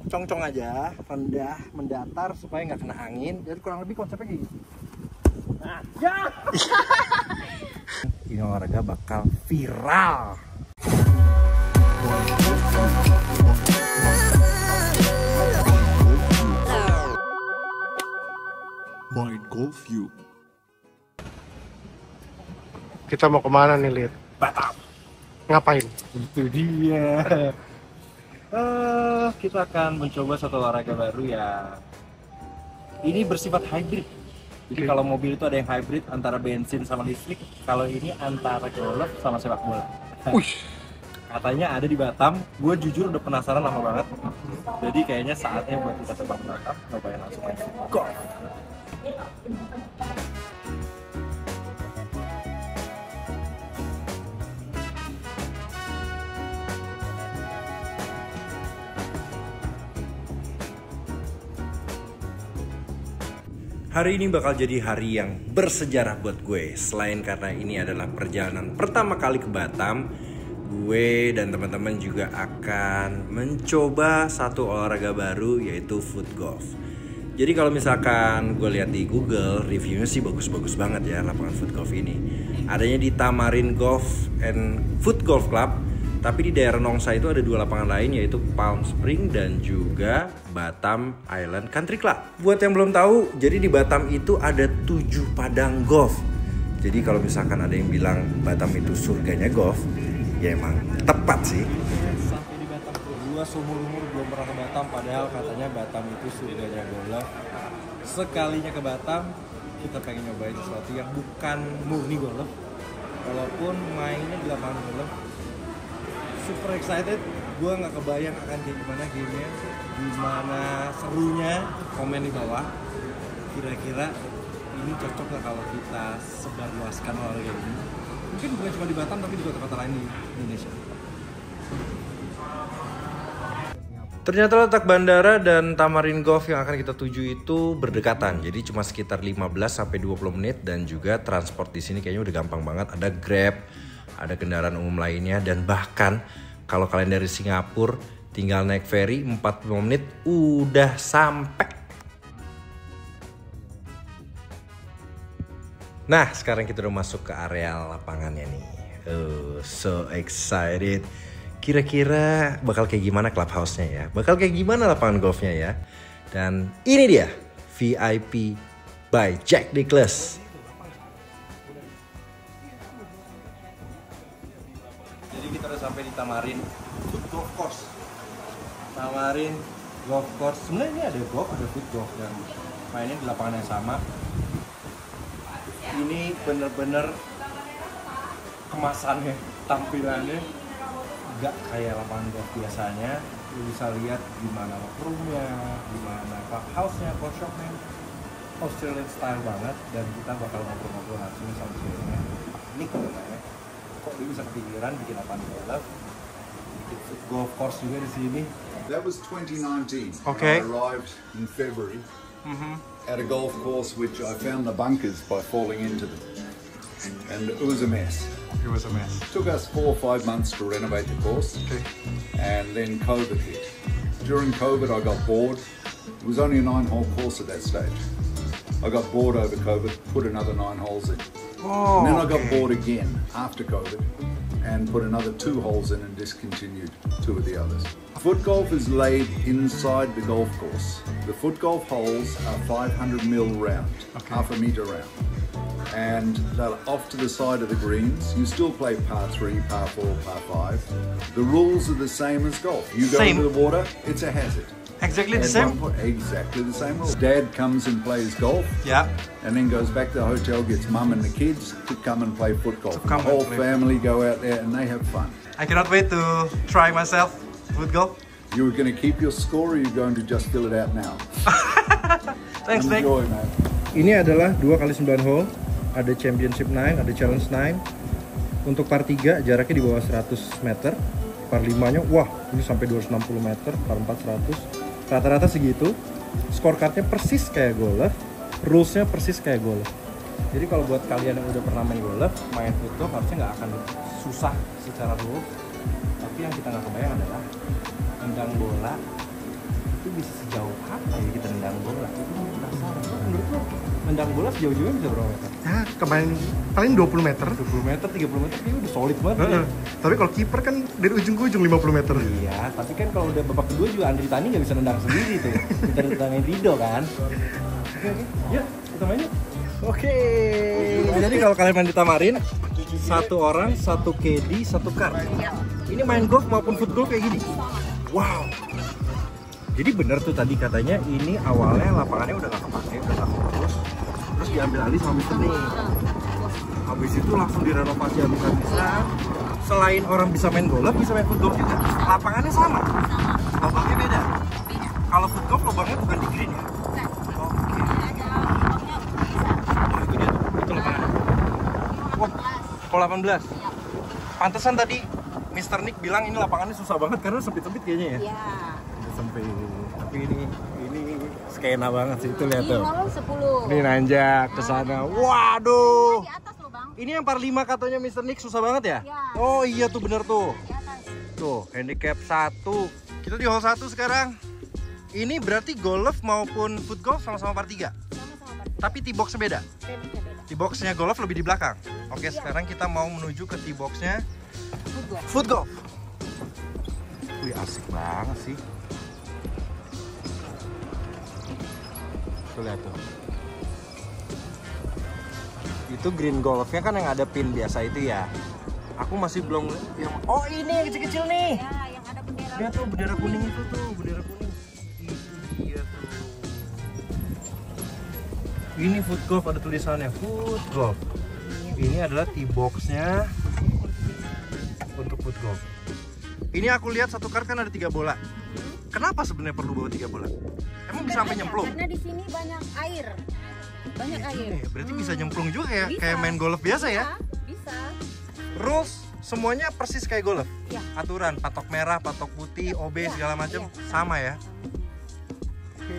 Cong-cong aja, rendah, mendatar supaya nggak kena angin. Jadi kurang lebih konsepnya kayak gitu. Nah, ya. Ini olahraga bakal viral. Mind Golf View. Kita mau kemana nih, Lid? Batam. Ngapain? Itu dia. Kita akan mencoba satu olahraga baru ya. Ini bersifat hybrid. Jadi kalau mobil itu ada yang hybrid antara bensin sama listrik. Kalau ini antara golf sama sepak bola. Katanya ada di Batam. Gue jujur udah penasaran lama banget. Jadi kayaknya saatnya buat kita terbang ke Batam. Cobain langsung main golf. Hari ini bakal jadi hari yang bersejarah buat gue. Selain karena ini adalah perjalanan pertama kali ke Batam, gue dan teman-teman juga akan mencoba satu olahraga baru, yaitu foot golf. Jadi kalau misalkan gue lihat di Google, reviewnya sih bagus-bagus banget ya lapangan foot golf ini. Adanya di Tamarin Golf and Foot Golf Club. Tapi di daerah Nongsa itu ada dua lapangan lain, yaitu Palm Spring dan juga Batam Island Country Club. Buat yang belum tahu, jadi di Batam itu ada 7 padang golf. Jadi kalau misalkan ada yang bilang Batam itu surganya golf, ya emang tepat sih. Sampai di Batam, gue seumur-umur belum pernah ke Batam, padahal katanya Batam itu surganya golf. Sekalinya ke Batam, kita pengen nyobain sesuatu yang bukan murni golf, walaupun mainnya di lapangan golf. Super excited, gue nggak kebayang akan kayak gimana gamenya, gimana serunya. Komen di bawah, kira-kira ini cocok nggak kalau kita sebarluaskan olahraga ini. Mungkin bukan cuma di Batam, tapi di kota-kota lain di Indonesia. Ternyata letak bandara dan Tamarin Golf yang akan kita tuju itu berdekatan, jadi cuma sekitar 15-20 menit, dan juga transport di sini kayaknya udah gampang banget. Ada Grab, ada kendaraan umum lainnya, dan bahkan kalau kalian dari Singapura tinggal naik ferry 45 menit udah sampai. Nah, sekarang kita udah masuk ke area lapangannya nih. So excited. Kira-kira bakal kayak gimana clubhouse-nya ya? Bakal kayak gimana lapangan golfnya ya? Dan ini dia VIP by Jack Nicklaus. Kita udah sampai di Tamarin Foot Golf Course. Tamarin Golf Course. Sebenarnya ini ada golf, ada foot golf, dan mainnya di lapangan yang sama. Ini bener-bener kemasannya, tampilannya nggak kayak lapangan golf biasanya. Lu bisa lihat gimana roomnya, gimana clubhouse-nya, course shop-nya. Australian style banget, dan kita bakal ngobrol-ngobrol langsung sama ceweknya. Ini namanya. Kok dia bisa kepikiran bikin lapangan golf, bikin golf course juga di sini. That was 2019. Okay. I arrived in February at a golf course which I found the bunkers by falling into them. And it was a mess. It was a mess. It took us 4 or 5 months to renovate the course. Okay. And then COVID hit. During COVID I got bored. It was only a 9-hole course at that stage. I got bored over COVID, put another 9 holes in. Oh, and then I got bored again after COVID and put another 2 holes in and discontinued 2 of the others. Foot golf is laid inside the golf course. The foot golf holes are 500 mil round, half a meter round. And they're off to the side of the greens. You still play par 3, par 4, par 5. The rules are the same as golf. You go into the water, it's a hazard. Exactly the same? Exactly the same rules. Dad comes and plays golf. Yeah. And then goes back to the hotel, gets mum and the kids to come and play foot golf. The whole family go out there and they have fun. I cannot wait to try myself foot golf. You were going to keep your score, or you're going to just fill it out now? Thanks, Nick. Enjoy, man. Ini adalah 2x9 hole. Ada Championship 9, ada Challenge 9. Untuk par 3 jaraknya di bawah 100 meter. Par 5-nya, wah, ini sampai 260 meter. Par 4 100. Rata-rata segitu. Scorecardnya persis kayak golf, rulesnya persis kayak golf. Jadi kalau buat kalian yang udah pernah main golf, main foot golf harusnya nggak akan susah secara rules. Tapi yang kita nggak kebayang adalah nendang bola itu bisa sejauh apa ya kita nendang bola. Itu penasaran. Menurut lo nendang bola sejauh-jauhnya bisa berapa meter? Ya kemarin paling 20 meter. 20 meter, 30 meter ini udah solid banget ya. Tapi kalau kiper kan dari ujung ke ujung 50 meter. Iya, tapi kan kalau udah babak kedua juga Andri Tani nggak bisa nendang sendiri tuh. Kita nendangin Rido kan. Oke, yuk kita main yuk. Oke. Jadi kalau kalian main di Tamarin, satu orang, satu KD, satu card. Ini main golf maupun foot golf kayak gini. Wow. Jadi bener tuh tadi katanya ini awalnya lapangannya udah nggak kepake, udah nggak terus diambil alih sama Mr. Nick. Habis itu langsung direnovasi habis-habisan. Selain orang bisa main golf, bisa main foot golf juga. Lapangannya sama, lubangnya beda. Kalau foot golf lubangnya bukan di green ya. Itu lapangannya. Wow, 18. Pantesan tadi Mr. Nick bilang ini lapangannya susah banget karena sempit-sempit kayaknya ya. Iya. Sempit. Tapi ini skena banget sih, itu lihat tuh. Ini 10. Ini nanjak ke sana. Waduh. Di atas loh, Bang. Ini yang par 5 katanya Mr. Nick susah banget ya? Iya. Oh iya tuh bener tuh. Di atas. Tuh, handicap 1. Kita di hole 1 sekarang. Ini berarti golf maupun foot golf sama-sama par 3. Sama-sama Pak. Tapi tee box beda. Tekniknya beda. Tee boxnya golf lebih di belakang. Oke, Iya. sekarang kita mau menuju ke tee boxnya Football. foot golf. Wih, asik banget sih. Tuh lihat tuh. Itu green golfnya kan yang ada pin biasa itu ya. Aku masih belum yang oh ini yang kecil-kecil nih. Ya, yang ada bendera. Lihat tuh bendera kuning itu tuh, bendera kuning. Itu dia tuh. Ini foot golf ada tulisannya foot golf. Ini adalah tee boxnya untuk foot golf. Ini aku lihat satu kart kan ada 3 bola. Kenapa sebenarnya perlu bawa 3 bola? Emang bisa sampai nyemplung? Karena di sini banyak air. Banyak Iya air. juga ya, berarti bisa nyemplung juga ya, Bisa. kayak main golf biasa ya. Bisa. Rules semuanya persis kayak golf. Iya. Aturan patok merah, patok putih, OB Iya, segala macam iya. sama ya. Oke.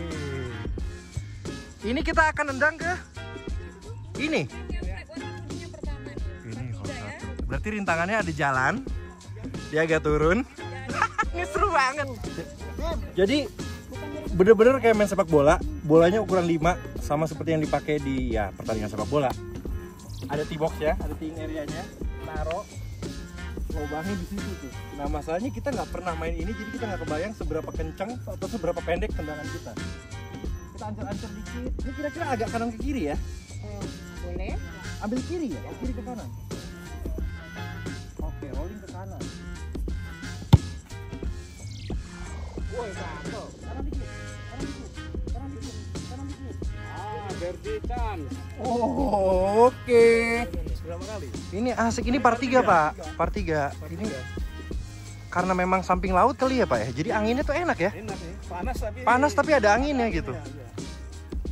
Ini kita akan nendang ke ini. Ini hole 1. Berarti rintangannya ada jalan. Dia agak turun. Ini seru banget. Jadi bener-bener kayak main sepak bola. Bolanya ukuran 5 sama seperti yang dipakai di ya pertandingan sepak bola. Ada tee box ya, ada teeing area-nya. Taruh lubangnya di situ tuh. Nah masalahnya kita nggak pernah main ini, jadi kita nggak kebayang seberapa kencang atau seberapa pendek tendangan kita. Kita ancur-ancur dikit. Ini kira-kira agak kanan ke kiri ya? Boleh. Ambil kiri ya? Oh, kiri ke kanan. Oke, rolling ke kanan. Woi, satu. Kanan dikit. Kanan dikit. Kanan dikit. Kanan dikit. Birdie chance. Oh, oke. Berapa kali? Ini asik, ini par 3, Pak. Par 3. Ini karena memang samping laut kali ya, Pak ya. Jadi anginnya tuh enak ya. Enak nih. Panas tapi. Panas tapi ada anginnya gitu. Iya.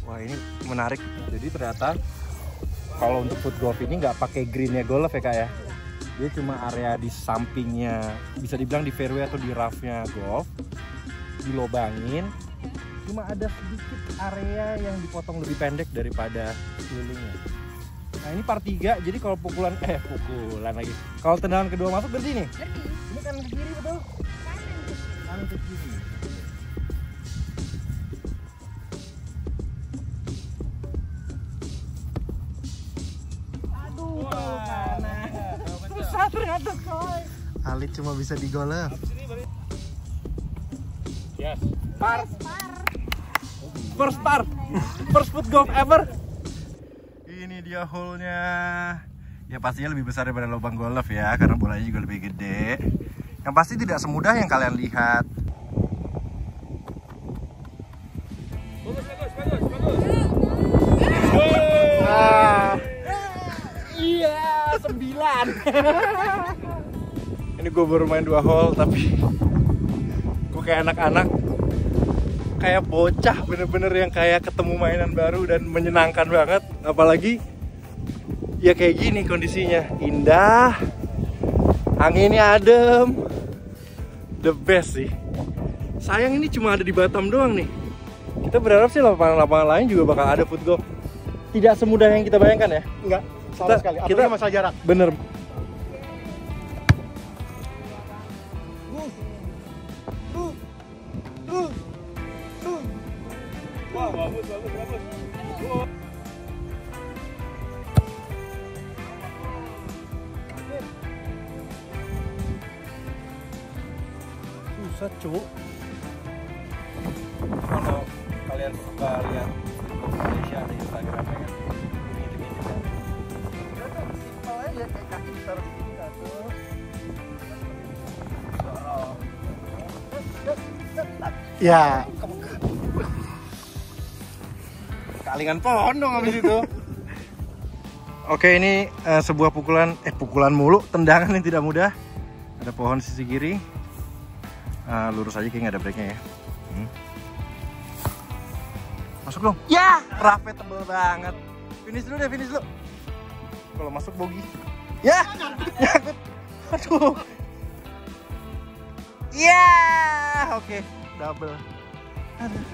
Wah, ini menarik. Jadi ternyata kalau untuk foot golf ini nggak pakai greennya golf ya, Kak ya. Dia cuma area di sampingnya, bisa dibilang di fairway atau di roughnya golf, dilobangin. Cuma ada sedikit area yang dipotong lebih pendek daripada sekelilingnya. Nah ini par 3, jadi kalau pukulan lagi. Kalau tendangan kedua masuk berarti nih. Ini kanan ke kiri betul? Kanan ke kiri. Aduh, kanan. Susah ternyata coy. Alit cuma bisa di golf. Yes. Par. First par. First foot golf ever. Ini dia hole-nya. Ya pastinya lebih besar daripada lubang golf ya, karena bolanya juga lebih gede. Yang pasti tidak semudah yang kalian lihat. Iya, 9. Ini gue baru main 2 hole tapi gue kayak anak-anak, kayak bocah, bener-bener yang kayak ketemu mainan baru dan menyenangkan banget. Apalagi ya kayak gini kondisinya, indah, anginnya adem, the best sih. Sayang ini cuma ada di Batam doang nih. Kita berharap sih lapangan-lapangan lain juga bakal ada foot golf. Tidak semudah yang kita bayangkan ya. Enggak, sama sekali. Apalagi masalah jarak. Bener. buset cu. Kalau kalian suka lihat Indonesia di Instagramnya kan gitu-gitu kan. Simpel aja kayak kaki ditaruh di sini satu. Ya. Kalingan pohon dong habis itu. Oke, ini sebuah pukulan mulu, tendangan yang tidak mudah. Ada pohon sisi kiri. Lurus aja kayak nggak ada breaknya ya. Masuk dong. Ya, rafe tebel banget. Finish dulu deh, finish dulu. Kalau masuk bogi. Ya, nyangkut. Aduh. Ya, oke, double. Aduh.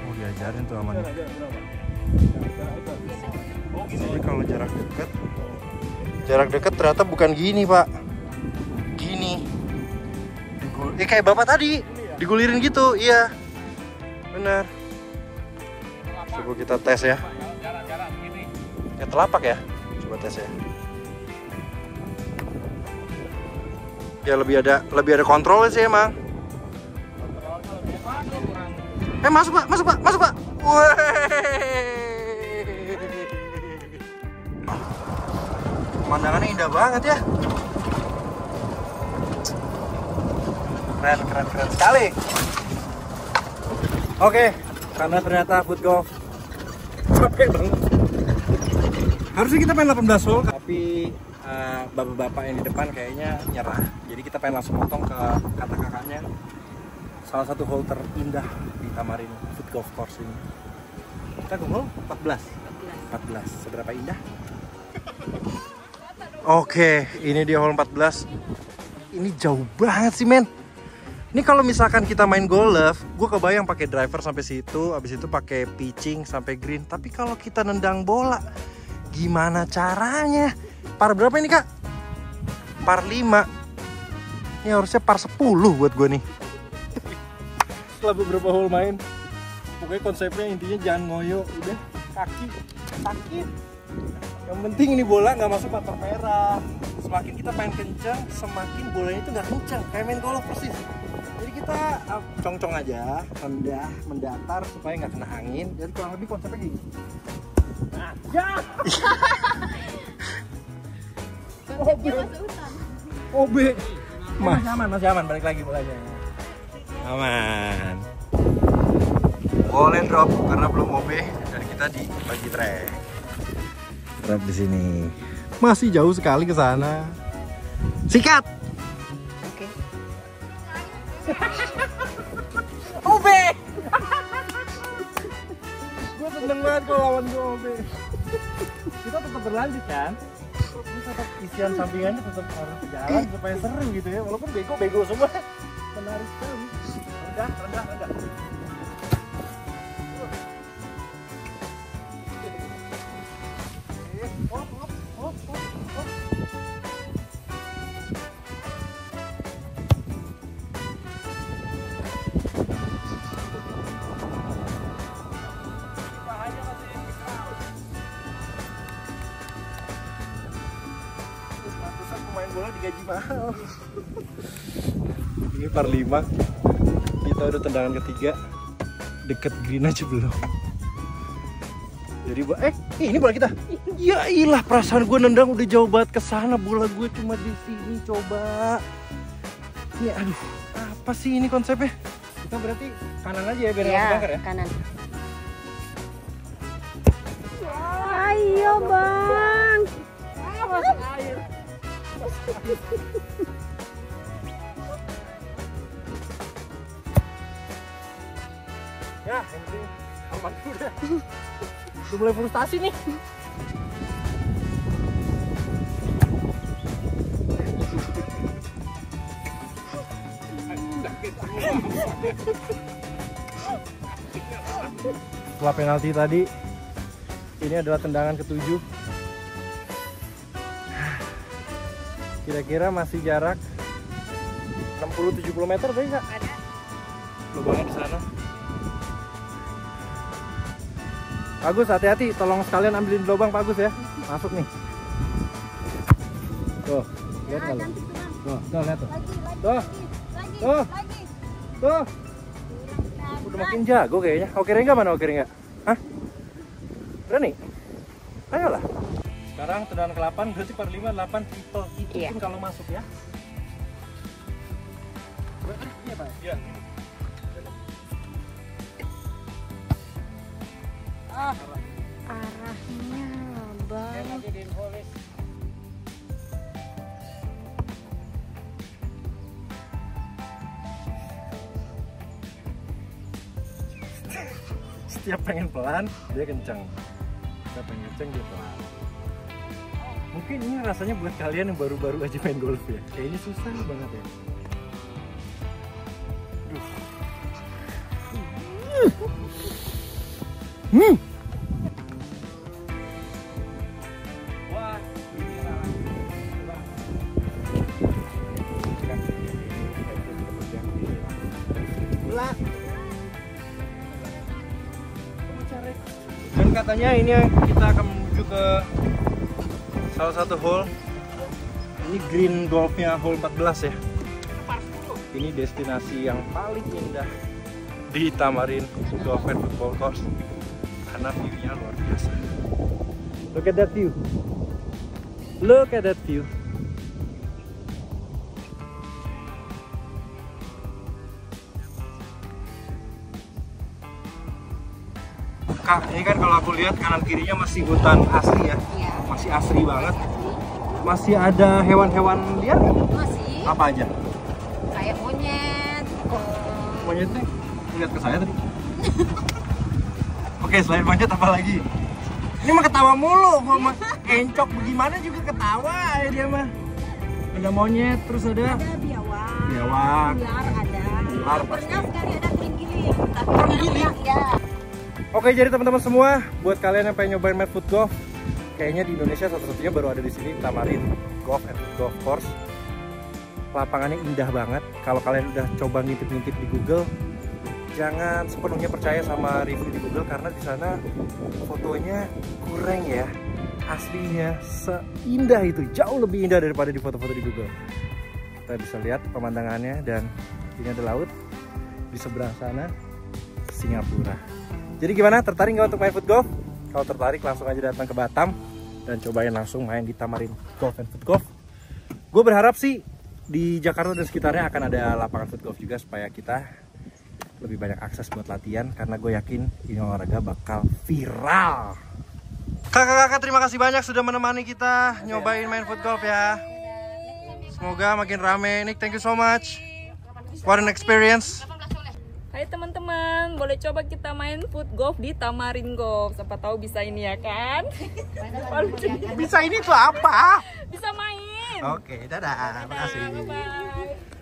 Oh, diajarin tuh amannya. Jadi kalau jarak dekat ternyata bukan gini, Pak. Gini. Kayak Bapak tadi, digulirin gitu. Iya. Benar. Coba kita tes ya. Kayak telapak ya. Coba tes ya. Ya lebih ada kontrolnya sih emang. Masuk Pak. Pemandangannya indah banget ya. Keren sekali. Oke, karena ternyata foot golf capek banget. Harusnya kita main 18 hole, tapi bapak-bapak yang di depan kayaknya nyerah. Jadi kita pengen langsung potong ke kata kakaknya. Salah satu hole terindah di Tamarin Foot Golf Course ini. Kita ke hole 14. Seberapa indah? Oke, ini dia hole 14. Ini jauh banget sih, men. Ini kalau misalkan kita main golf, gue kebayang pakai driver sampai situ, abis itu pakai pitching sampai green. Tapi kalau kita nendang bola, gimana caranya? Par berapa ini, Kak? Par 5. Ini harusnya par 10 buat gue nih. Setelah beberapa hole main, pokoknya konsepnya intinya jangan ngoyo, udah kaki sakit. Yang penting ini bola nggak masuk patok merah. Semakin kita main kencang, semakin bolanya itu nggak kencang, kayak main golf persis. Jadi kita cong-cong aja, mendatar supaya nggak kena angin. Jadi kurang lebih konsepnya gini. Nah, ya. OB. Masih aman, balik lagi bolanya. Aman. Boleh drop karena belum OB dan kita di bagi track. Drop di sini. Masih jauh sekali ke sana. Sikat. Oke. OB. Gue seneng banget kalau lawan gue OB. Kita tetap berlanjut kan? Ini tetap isian sampingannya tetap harus jalan supaya seru gitu ya. Walaupun bego semua. Menarik sekali. Rendah. Pemain bola digaji mahal. Ini par 5. Kita udah tendangan ketiga. Deket green aja belum. Jadi ini bola kita. Ya ilah, perasaan gue nendang udah jauh banget ke sana, bola gue cuma di sini. Coba. Ini aduh, apa sih ini konsepnya? Kita berarti kanan aja ya biar Ya, bangker ya. kanan. Ayo, Bang. Masuk air. Ya, yang penting aman udah. Udah mulai frustasi nih. Setelah penalti tadi, ini adalah tendangan ke-7. Kira-kira masih jarak 60-70 meter tadi nggak? Ada. Lubangnya di sana. Bagus, hati-hati, tolong sekalian ambilin lubang bagus ya. Masuk nih. Tuh, lihat kalau. Tuh, lihat tuh. Tuh. Tuh. Tuh. Udah makin jago kayaknya. Oke Rengga mana Oke Rengga? Hah? Berani? Ayolah. Sekarang tendangan ke-8 berarti per 5 8 triple. Itu kalau masuk ya. Iya, Pak. Iya. Arahnya bang. Setiap pengen pelan dia kencang. Setiap pengen kencang dia pelan. Mungkin ini rasanya buat kalian yang baru-baru aja main golf ya. Kayaknya susah banget ya. Wah, dan katanya ini kita akan menuju ke salah satu hole. Ini green golfnya hole 14 ya. Ini destinasi yang paling indah di Tamarin Golf and Football Course karena view-nya luar biasa. Look at that view. Look at that view. Kak, ini kan kalau aku lihat kanan kirinya masih hutan asli ya. Masih asri banget. Masih ada hewan-hewan liar nggak? Masih. Apa aja? Kayak monyet. Monyetnya lihat ke saya tadi. Oke, selain monyet apa lagi? Ini mah ketawa mulu, gua mah encok bagaimana juga ketawa ya dia mah. Ada monyet, terus ada Biawak. biawak. Ular ada. Ular pasti. Pernah sekali ada terenggiling. Terenggiling? Ya. Oke, jadi teman-teman semua, buat kalian yang pengen nyobain main foot golf, kayaknya di Indonesia satu-satunya baru ada di sini, Tamarin Golf and Foot Golf Course. Lapangannya indah banget. Kalau kalian udah coba ngintip-ngintip di Google, jangan sepenuhnya percaya sama review di Google karena di sana fotonya kurang ya. Aslinya seindah itu, jauh lebih indah daripada di foto-foto di Google. Kita bisa lihat pemandangannya dan ini ada laut. Di seberang sana Singapura. Jadi gimana? Tertarik nggak untuk main foot golf? Kalau tertarik langsung aja datang ke Batam dan cobain langsung main di Tamarin Golf and Foot Golf. Gue berharap sih di Jakarta dan sekitarnya akan ada lapangan foot golf juga supaya kita lebih banyak akses buat latihan karena gue yakin ini olahraga bakal viral. Kakak-kakak terima kasih banyak sudah menemani kita nyobain main foot golf ya. Semoga makin rame. Nick, thank you so much. What an experience. Hai teman-teman, boleh coba kita main foot golf di Tamarin Golf. Siapa tahu bisa ini ya kan? Bisa ini tuh apa? Bisa main. Oke, dadah. Makasih. Bye-bye.